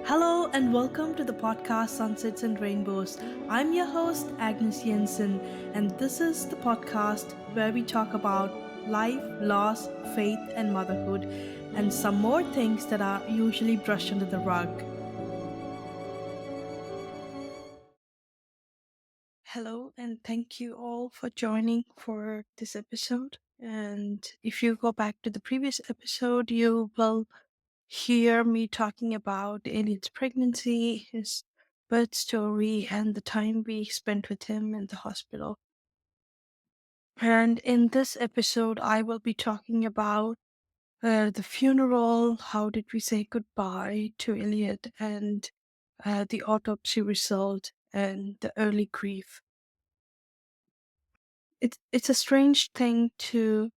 Hello and welcome to the podcast Sunsets and Rainbows. I'm your host, Agnes Jensen, and this is the podcast where we talk about life, loss, faith, and motherhood, and some more things that are usually brushed under the rug. Hello, and thank you all for joining for this episode. And if you go back to the previous episode, you will hear me talking about Elliot's pregnancy, his birth story, and the time we spent with him in the hospital. And in this episode, I will be talking about the funeral, how did we say goodbye to Elliot, and the autopsy result, and the early grief. It's a strange thing to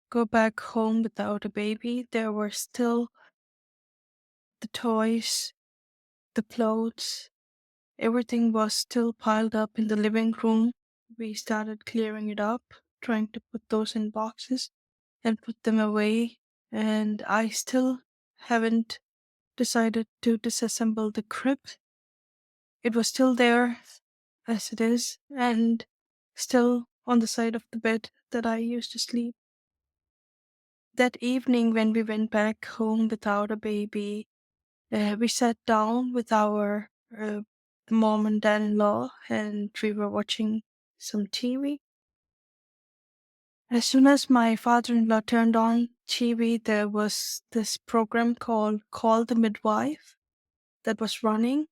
go back home without a baby. There were still the toys, the clothes, everything was still piled up in the living room. We started clearing it up, trying to put those in boxes and put them away. And I still haven't decided to disassemble the crib. It was still there as it is, and still on the side of the bed that I used to sleep. That evening, when we went back home without a baby, we sat down with our mom and dad-in-law, and we were watching some TV. As soon as my father-in-law turned on TV, there was this program called Call the Midwife that was running,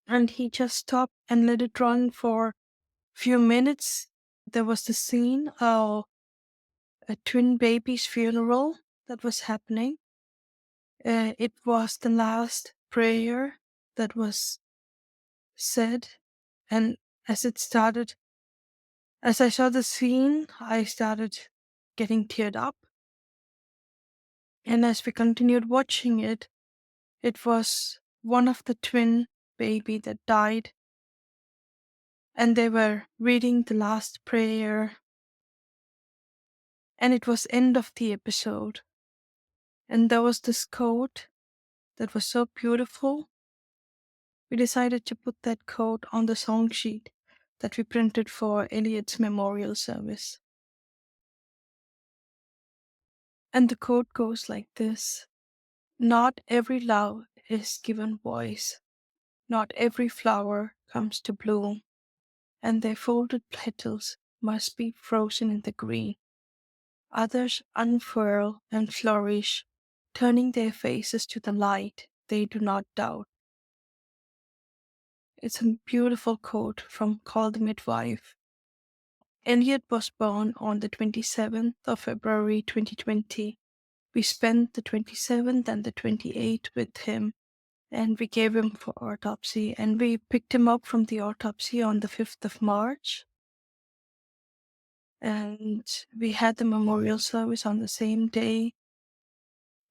and he just stopped and let it run for a few minutes. There was the scene of a twin baby's funeral that was happening. It was the last prayer that was said, and as it started, as I saw the scene, I started getting teared up. And as we continued watching it, it was one of the twin baby that died, and they were reading the last prayer, and it was end of the episode. And there was this quote that was so beautiful. We decided to put that quote on the song sheet that we printed for Elliot's memorial service. And the quote goes like this: "Not every love is given voice, not every flower comes to bloom, and their folded petals must be frozen in the green. Others unfurl and flourish, turning their faces to the light they do not doubt." It's a beautiful quote from Call the Midwife. Elliot was born on the 27th of February 2020. We spent the 27th and the 28th with him, and we gave him for autopsy, and we picked him up from the autopsy on the 5th of March. And we had the memorial service on the same day,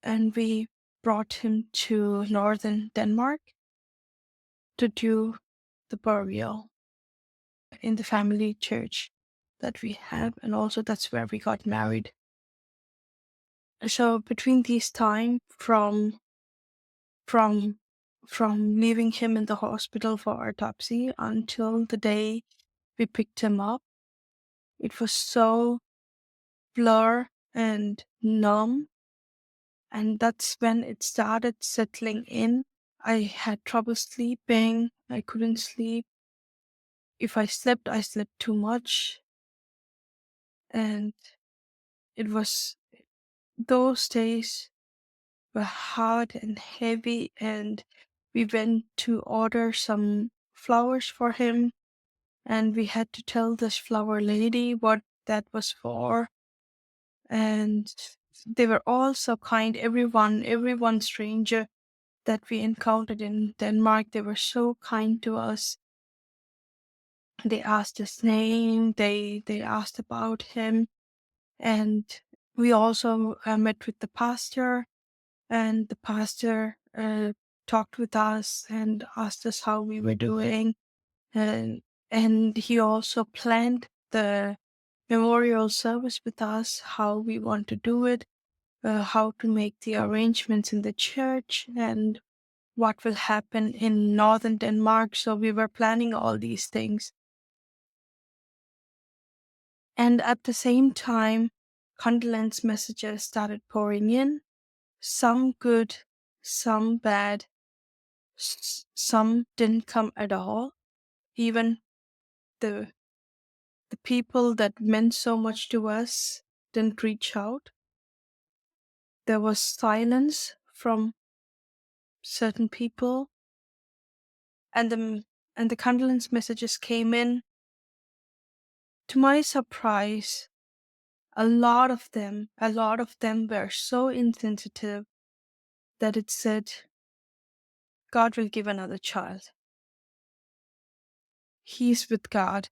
and we brought him to northern Denmark to do the burial in the family church that we have, and also that's where we got married. So between these time from from leaving him in the hospital for autopsy until the day we picked him up, it was so blur and numb. And that's when it started settling in. I had trouble sleeping. I couldn't sleep. If I slept too much. And it was, those days were hard and heavy. And we went to order some flowers for him. And we had to tell this flower lady what that was for. And they were all so kind. Everyone stranger that we encountered in Denmark, they were so kind to us. They asked his name, they asked about him, and we also met with the pastor, and the pastor talked with us and asked us how we were doing, and he also planned the memorial service with us, how we want to do it. how to make the arrangements in the church and what will happen in northern Denmark. So we were planning all these things. And at the same time, condolence messages started pouring in, some good, some bad, some didn't come at all. Even the people that meant so much to us didn't reach out. There was silence from certain people, and the condolence messages came in. To my surprise, a lot of them were so insensitive that it said, God will give another child. He's with God.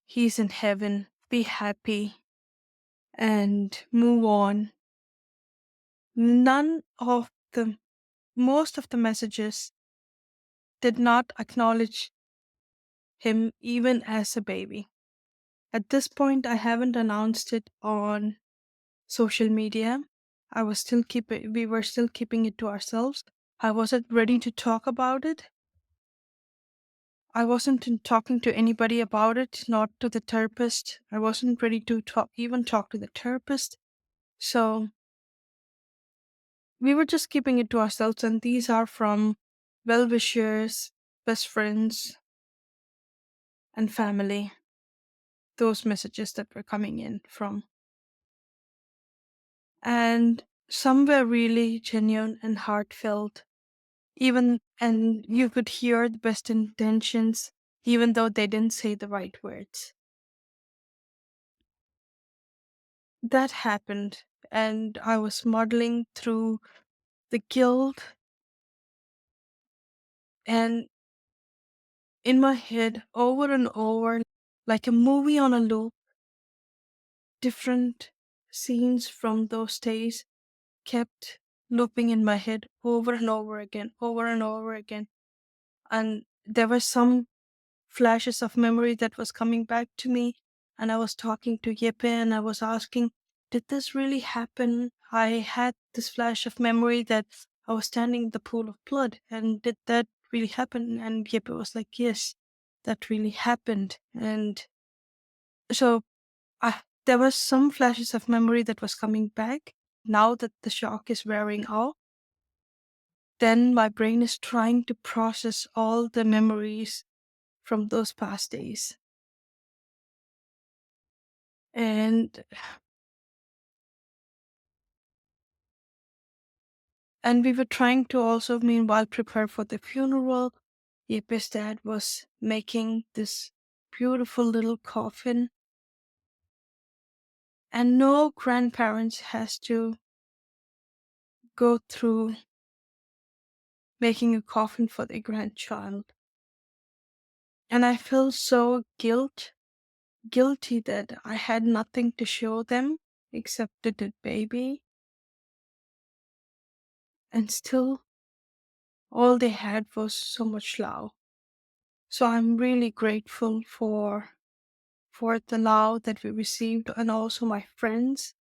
He's in heaven. Be happy and move on. Most of the messages did not acknowledge him even as a baby. At this point, I haven't announced it on social media. We were still keeping it to ourselves. I wasn't ready to talk about it. I wasn't talking to anybody about it, not to the therapist. I wasn't ready to talk to the therapist. So we were just keeping it to ourselves, and these are from well-wishers, best friends, and family. Those messages that were coming in from. And some were really genuine and heartfelt. And you could hear the best intentions, even though they didn't say the right words. That happened, and I was muddling through the guilt, and in my head, over and over, like a movie on a loop, different scenes from those days kept looping in my head over and over again, over and over again. And there were some flashes of memory that was coming back to me, and I was talking to Yeppe and I was asking, did this really happen? I had this flash of memory that I was standing in the pool of blood, and did that really happen? And Yeppe was like, yes, that really happened. And so there was some flashes of memory that was coming back. Now that the shock is wearing off, then my brain is trying to process all the memories from those past days. And we were trying to also meanwhile prepare for the funeral. Yeppe's dad was making this beautiful little coffin, and no grandparents has to go through making a coffin for their grandchild. And I felt so guilty that I had nothing to show them except the dead baby. And still, all they had was so much love. So I'm really grateful for the love that we received, and also my friends.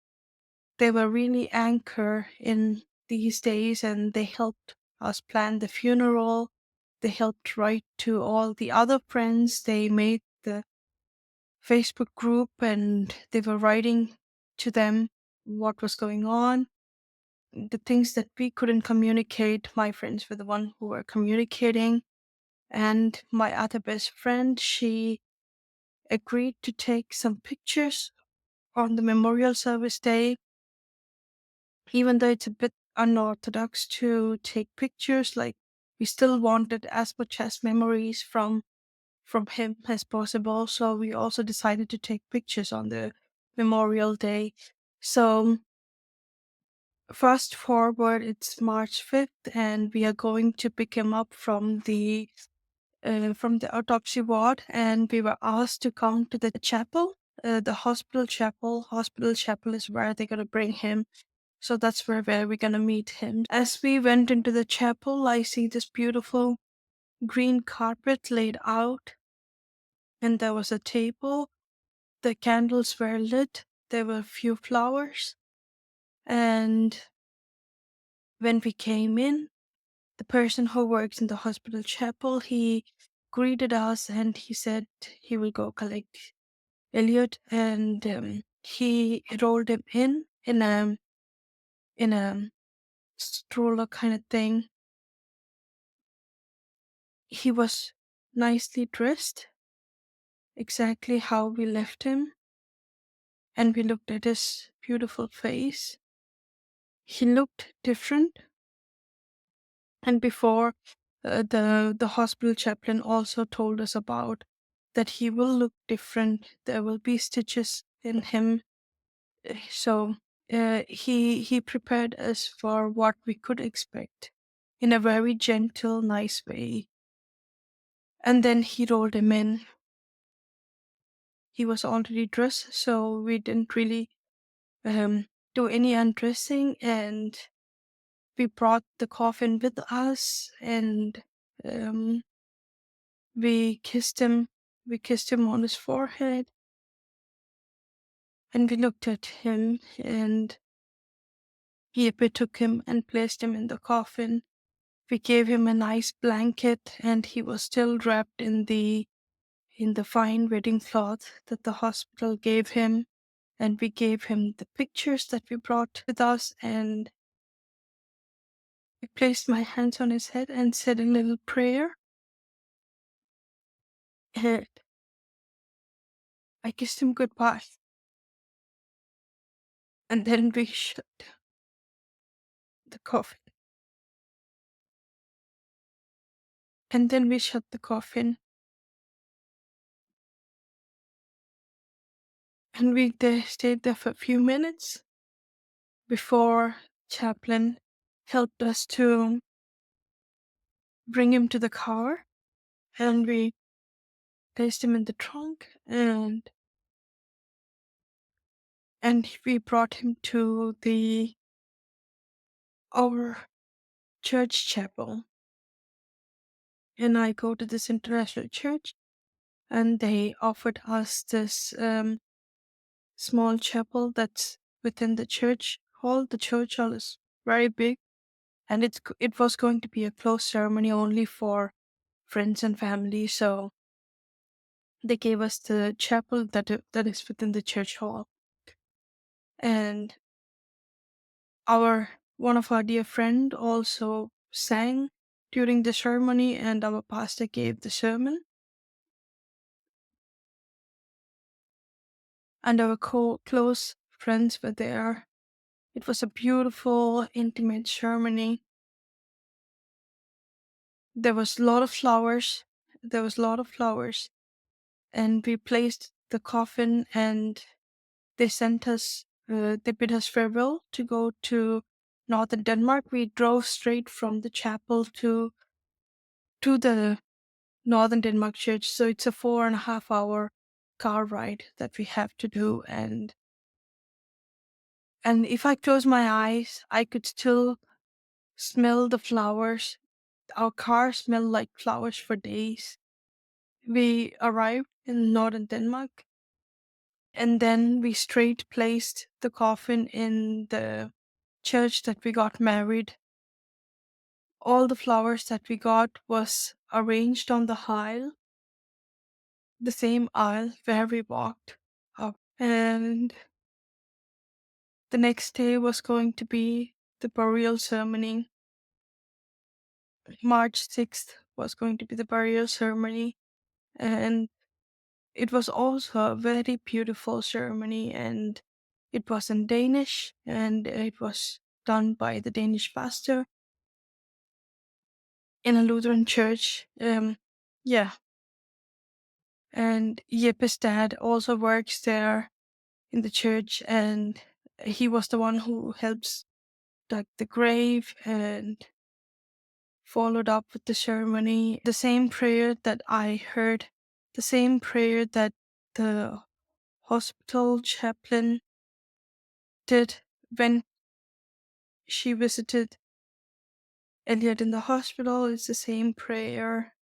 They were really anchor in these days, and they helped us plan the funeral. They helped write to all the other friends. They made the Facebook group, and they were writing to them what was going on. The things that we couldn't communicate, my friends were the one who were communicating. And my other best friend, she agreed to take some pictures on the memorial service day, even though it's a bit unorthodox to take pictures. Like, we still wanted as much as memories from him as possible, so we also decided to take pictures on the memorial day. So fast forward, it's March 5th, and we are going to pick him up from the autopsy ward, and we were asked to come to the chapel, the hospital chapel. Hospital chapel is where they're going to bring him. So that's where we're going to meet him. As we went into the chapel, I see this beautiful green carpet laid out, and there was a table. The candles were lit. There were a few flowers. And when we came in, the person who works in the hospital chapel, he greeted us and he said he will go collect Elliot, and he rolled him in a stroller kind of thing. He was nicely dressed, exactly how we left him, and we looked at his beautiful face. He looked different, and before the hospital chaplain also told us about that he will look different. There will be stitches in him. So he prepared us for what we could expect in a very gentle, nice way. And then he rolled him in. He was already dressed, so we didn't really do any undressing, and we brought the coffin with us, and um, we kissed him. We kissed him on his forehead, and we looked at him, and Yeppe took him and placed him in the coffin. We gave him a nice blanket, and he was still wrapped in the fine wedding cloth that the hospital gave him. And we gave him the pictures that we brought with us, and I placed my hands on his head and said a little prayer. And I kissed him goodbye. And then we shut the coffin. And then we shut the coffin. And we stayed there for a few minutes before chaplain helped us to bring him to the car. And we placed him in the trunk, and we brought him to our church chapel. And I go to this international church, and they offered us this small chapel that's within the church hall. The church hall is very big, and it was going to be a closed ceremony only for friends and family. So they gave us the chapel that is within the church hall, and one of our dear friend also sang during the ceremony, and our pastor gave the sermon, and our close friends were there. It was a beautiful, intimate ceremony. There was a lot of flowers. And we placed the coffin, and they sent us. They bid us farewell to go to northern Denmark. We drove straight from the chapel to the northern Denmark church. So it's a 4.5 hour car ride that we have to do. And if I close my eyes, I could still smell the flowers. Our car smelled like flowers for days. We arrived in northern Denmark, and then we straight placed the coffin in the church that we got married. All the flowers that we got was arranged on the aisle, the same aisle where we walked up. And the next day was going to be the burial ceremony. March 6th was going to be the burial ceremony. And it was also a very beautiful ceremony, and it was in Danish, and it was done by the Danish pastor in a Lutheran church. Yeah. And Jeppe's dad also works there in the church, and he was the one who helps dug the grave and followed up with the ceremony. The same prayer that I heard, the same prayer that the hospital chaplain did when she visited Elliot in the hospital, is the same prayer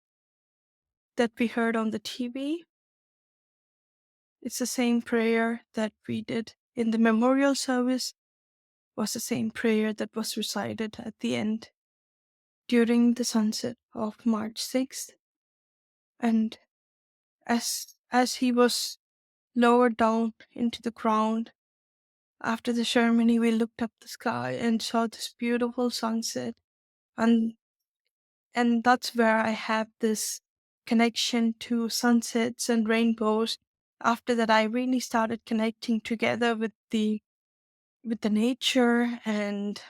that we heard on the TV. It's the same prayer that we did in the memorial service. was the same prayer that was recited at the end during the sunset of March 6th. And as he was lowered down into the ground after the ceremony, we looked up the sky and saw this beautiful sunset. And that's where I have this connection to sunsets and rainbows. After that, I really started connecting together with the nature, and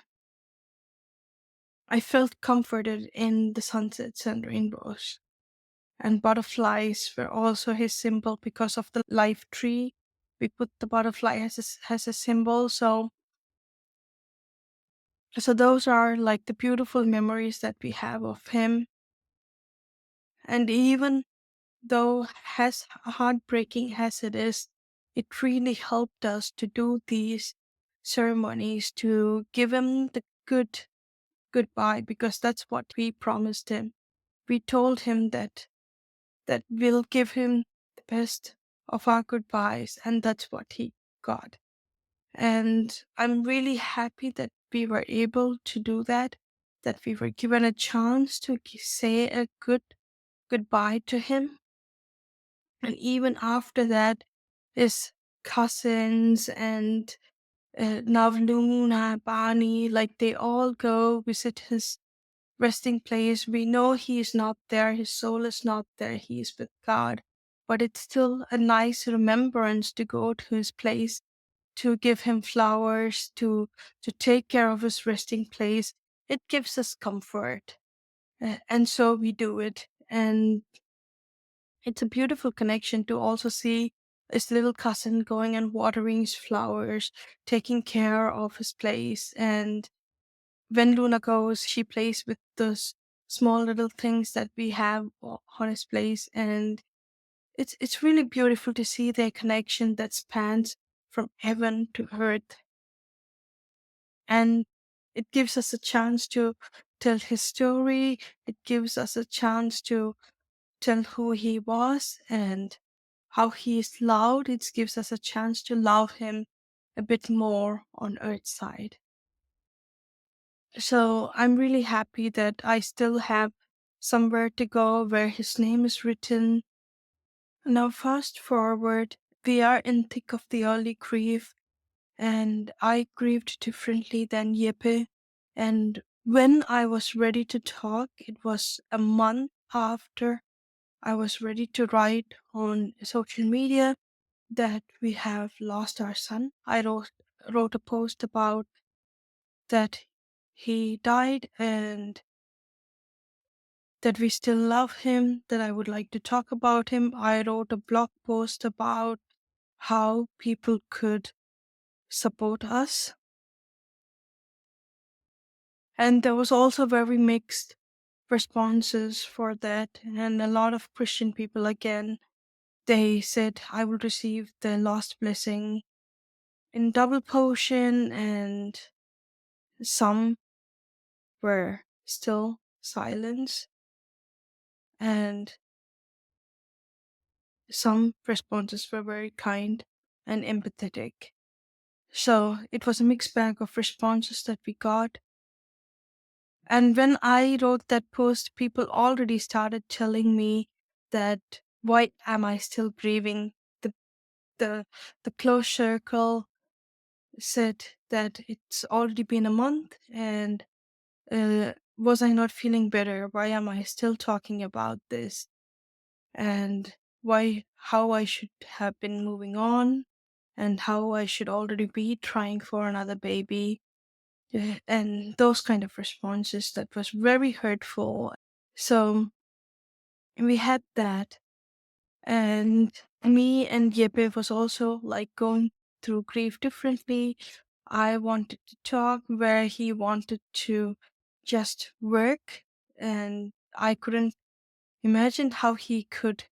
I felt comforted in the sunsets and rainbows. And butterflies were also his symbol because of the life tree. We put the butterfly as a symbol. So those are like the beautiful memories that we have of him. And even though as heartbreaking as it is, it really helped us to do these ceremonies to give him the goodbye, because that's what we promised him. We told him that we'll give him the best of our goodbyes, and that's what he got. And I'm really happy that we were able to do that, that we were given a chance to say a goodbye to him. And even after that, his cousins and now Luna, Barney, like they all go visit his resting place. We know he is not there, his soul is not there, he is with God. But it's still a nice remembrance to go to his place, to give him flowers, to take care of his resting place. It gives us comfort. And so we do it. And it's a beautiful connection to also see his little cousin going and watering his flowers, taking care of his place. And when Luna goes, she plays with those small little things that we have on his place. And it's really beautiful to see their connection that spans from heaven to earth. And it gives us a chance to tell his story. It gives us a chance to tell who he was and how he is loved. It gives us a chance to love him a bit more on Earth's side. So I'm really happy that I still have somewhere to go where his name is written. Now, fast forward, we are in thick of the early grief, and I grieved differently than Yeppe. And when I was ready to talk, it was a month after I was ready to write on social media that we have lost our son. I wrote a post about that he died and that we still love him, that I would like to talk about him. I wrote a blog post about how people could support us. And there was also very mixed responses for that. And a lot of Christian people, again, they said, I will receive the lost blessing in double portion, and some were still silent, and some responses were very kind and empathetic. So it was a mixed bag of responses that we got. And when I wrote that post, people already started telling me that why am I still grieving? The the the close circle said that it's already been a month, and was I not feeling better? Why am I still talking about this? And how I should have been moving on, and how I should already be trying for another baby. And those kind of responses that was very hurtful. So we had that, and me and Yeppe was also like going through grief differently. I wanted to talk where he wanted to just work, and I couldn't imagine how he could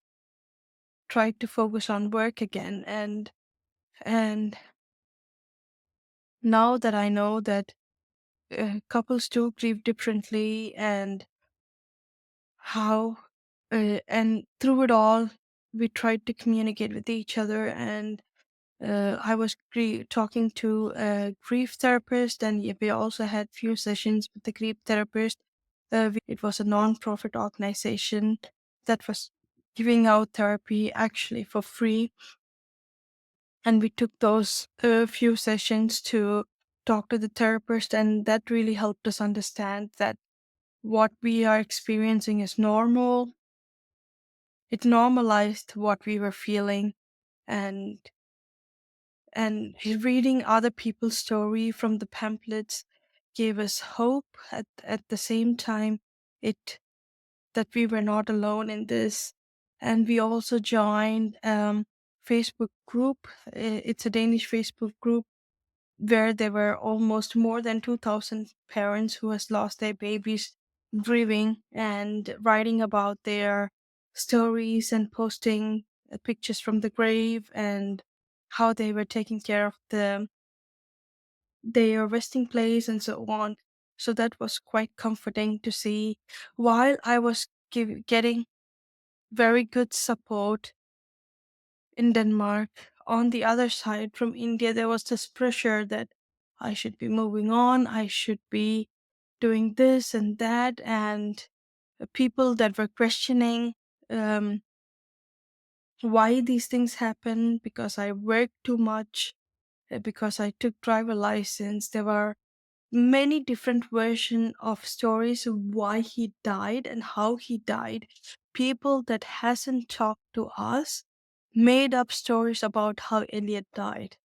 try to focus on work again. And now that I know that couples do grieve differently, and how and through it all we tried to communicate with each other, and I was talking to a grief therapist, and we also had few sessions with the grief therapist. It was a non-profit organization that was giving out therapy actually for free, and we took those few sessions to talk to the therapist, and that really helped us understand that what we are experiencing is normal. It normalized what we were feeling, and reading other people's story from the pamphlets gave us hope. At the same time, it that we were not alone in this. And we also joined Facebook group. It's a Danish Facebook group where there were almost more than 2,000 parents who has lost their babies grieving, and writing about their stories and posting pictures from the grave and how they were taking care of their resting place and so on. So that was quite comforting to see. While I was getting very good support in Denmark, on the other side from India, there was this pressure that I should be moving on, I should be doing this and that, and people that were questioning um, why these things happen, because I worked too much, because I took driver license. There were many different versions of stories of why he died and how he died. People that hasn't talked to us made up stories about how Elliot died.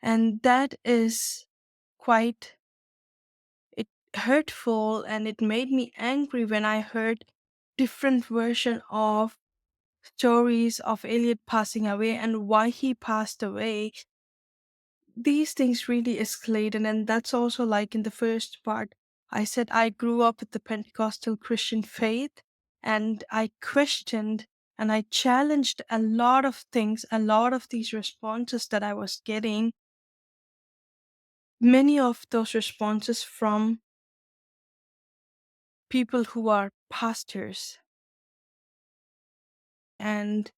And that is quite it hurtful, and it made me angry when I heard different version of stories of Elliot passing away and why he passed away. These things really escalated, and that's also like in the first part. I said I grew up with the Pentecostal Christian faith, and I questioned and I challenged a lot of things, a lot of these responses that I was getting. Many of those responses from people who are pastors. And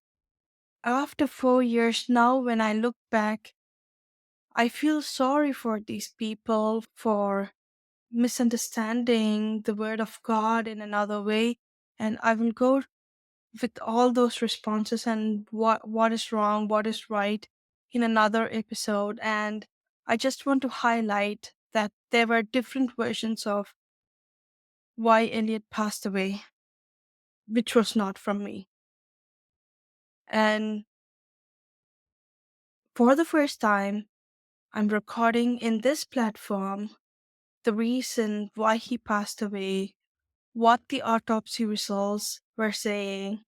after 4 years now, when I look back, I feel sorry for these people for misunderstanding the word of God in another way. And I will go with all those responses and what is wrong, what is right in another episode. And I just want to highlight that there were different versions of why Elliot passed away, which was not from me. And for the first time, I'm recording in this platform the reason why he passed away, what the autopsy results were saying,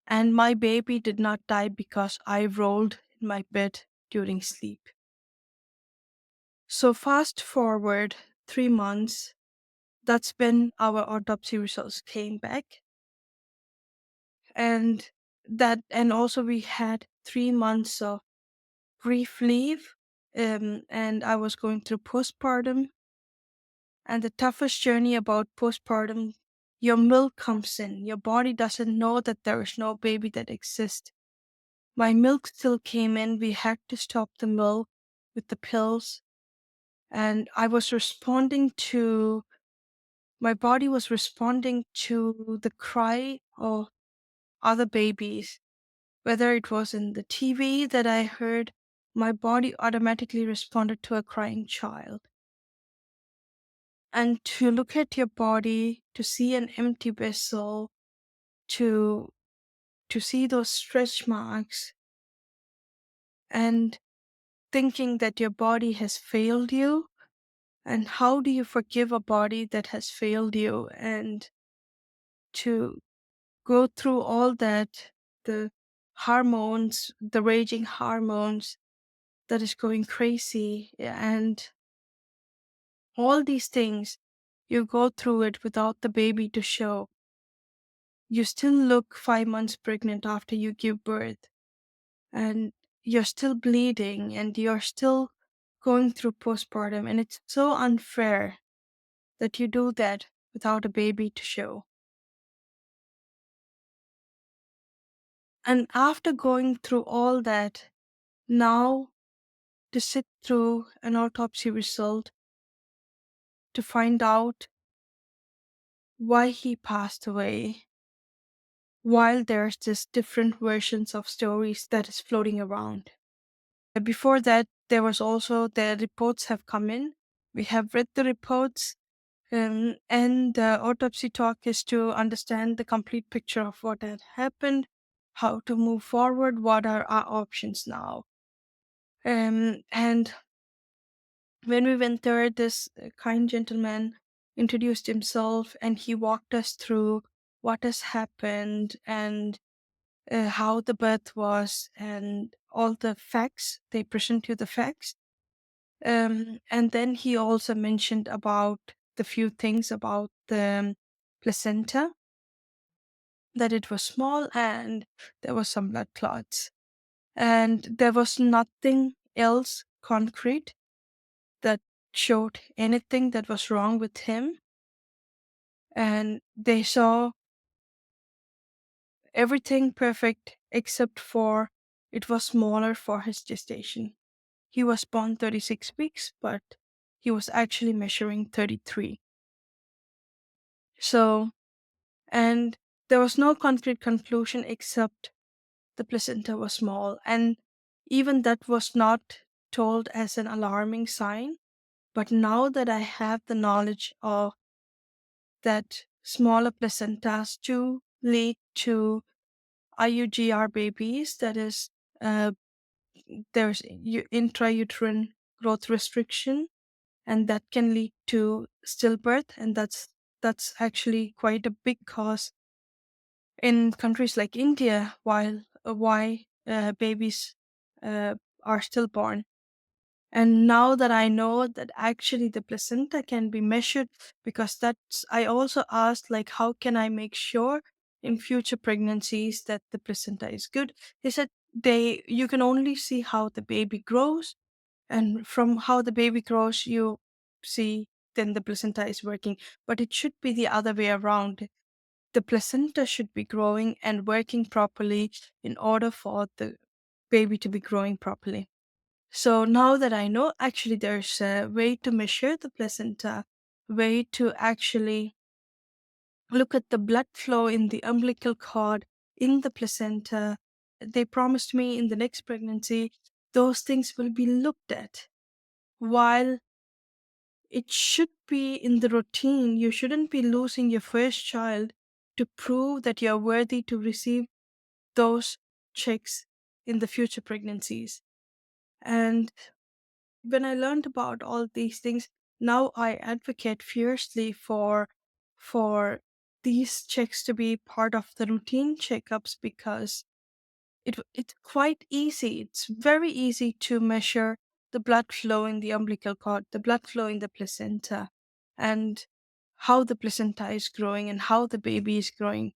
and my baby did not die because I rolled in my bed during sleep. So, fast forward 3 months, that's when our autopsy results came back. And also we had 3 months of grief leave, and I was going through postpartum. And the toughest journey about postpartum, your milk comes in. Your body doesn't know that there is no baby that exists. My milk still came in. We had to stop the milk with the pills. And I was responding to, my body was responding to the cry of other babies. Whether it was in the TV that I heard, my body automatically responded to a crying child. And to look at your body, to see an empty vessel, to see those stretch marks, and thinking that your body has failed you, and how do you forgive a body that has failed you, and to go through all that, the hormones, the raging hormones that is going crazy, and all these things, you go through it without the baby to show. You still look 5 months pregnant after you give birth, and you're still bleeding, and you're still going through postpartum, and it's so unfair that you do that without a baby to show. And after going through all that, now to sit through an autopsy result to find out why he passed away, while there's this different versions of stories that is floating around. Before that, there was also the reports have come in. We have read the reports, and the autopsy talk is to understand the complete picture of what had happened, how to move forward, what are our options now. And when we went there, this kind gentleman introduced himself and he walked us through what has happened and how the birth was and all the facts. They present you the facts. And then he also mentioned about the few things about the placenta, that it was small and there was some blood clots. And there was nothing else concrete that showed anything that was wrong with him. And they saw everything perfect except for it was smaller for his gestation. He was born 36 weeks, but he was actually measuring 33. So, and there was no concrete conclusion except the placenta was small. And even that was not told as an alarming sign. But now that I have the knowledge of that smaller placentas do lead to IUGR babies, that is, there's intrauterine growth restriction, and that can lead to stillbirth, and that's actually quite a big cause in countries like India, while why babies are stillborn. And now that I know that actually the placenta can be measured, because that's, I also asked, like, how can I make sure in future pregnancies that the placenta is good? They said you can only see how the baby grows, and from how the baby grows, you see then the placenta is working. But it should be the other way around. The placenta should be growing and working properly in order for the baby to be growing properly. So now that I know, actually, there's a way to measure the placenta, way to actually look at the blood flow in the umbilical cord, in the placenta. They promised me in the next pregnancy, those things will be looked at. While it should be in the routine, you shouldn't be losing your first child to prove that you're worthy to receive those checks in the future pregnancies. And when I learned about all these things, now I advocate fiercely for these checks to be part of the routine checkups, because it's quite easy. It's very easy to measure the blood flow in the umbilical cord, the blood flow in the placenta, and how the placenta is growing and how the baby is growing.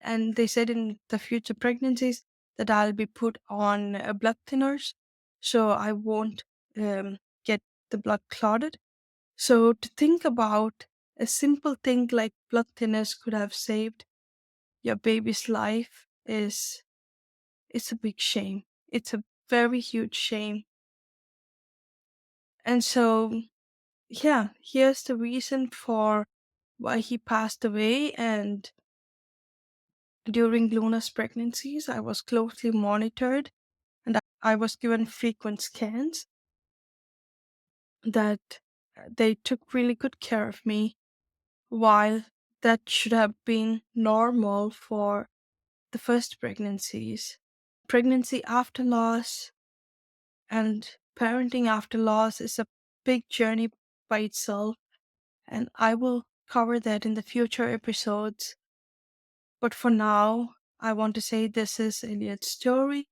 And they said in the future pregnancies that I'll be put on blood thinners, so I won't get the blood clotted. So to think about a simple thing like blood thinners could have saved your baby's life is, it's a big shame. It's a very huge shame. And so, yeah, here's the reason for why he passed away. And during Luna's pregnancies, I was closely monitored and I was given frequent scans, that they took really good care of me, while that should have been normal for the first pregnancies. Pregnancy after loss and parenting after loss is a big journey by itself, and I will cover that in the future episodes. But for now, I want to say this is Elliot's story,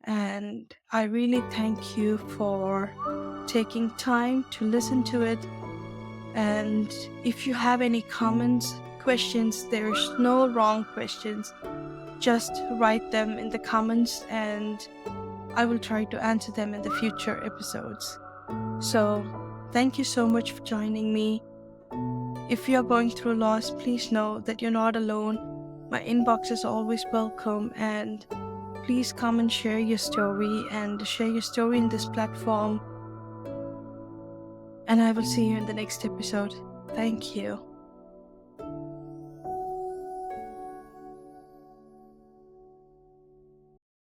and I really thank you for taking time to listen to it. And if you have any comments, questions, there's no wrong questions. Just write them in the comments and I will try to answer them in the future episodes. So, thank you so much for joining me. If you're going through loss, please know that you're not alone. My inbox is always welcome, and please come and share your story in this platform. And I will see you in the next episode. Thank you.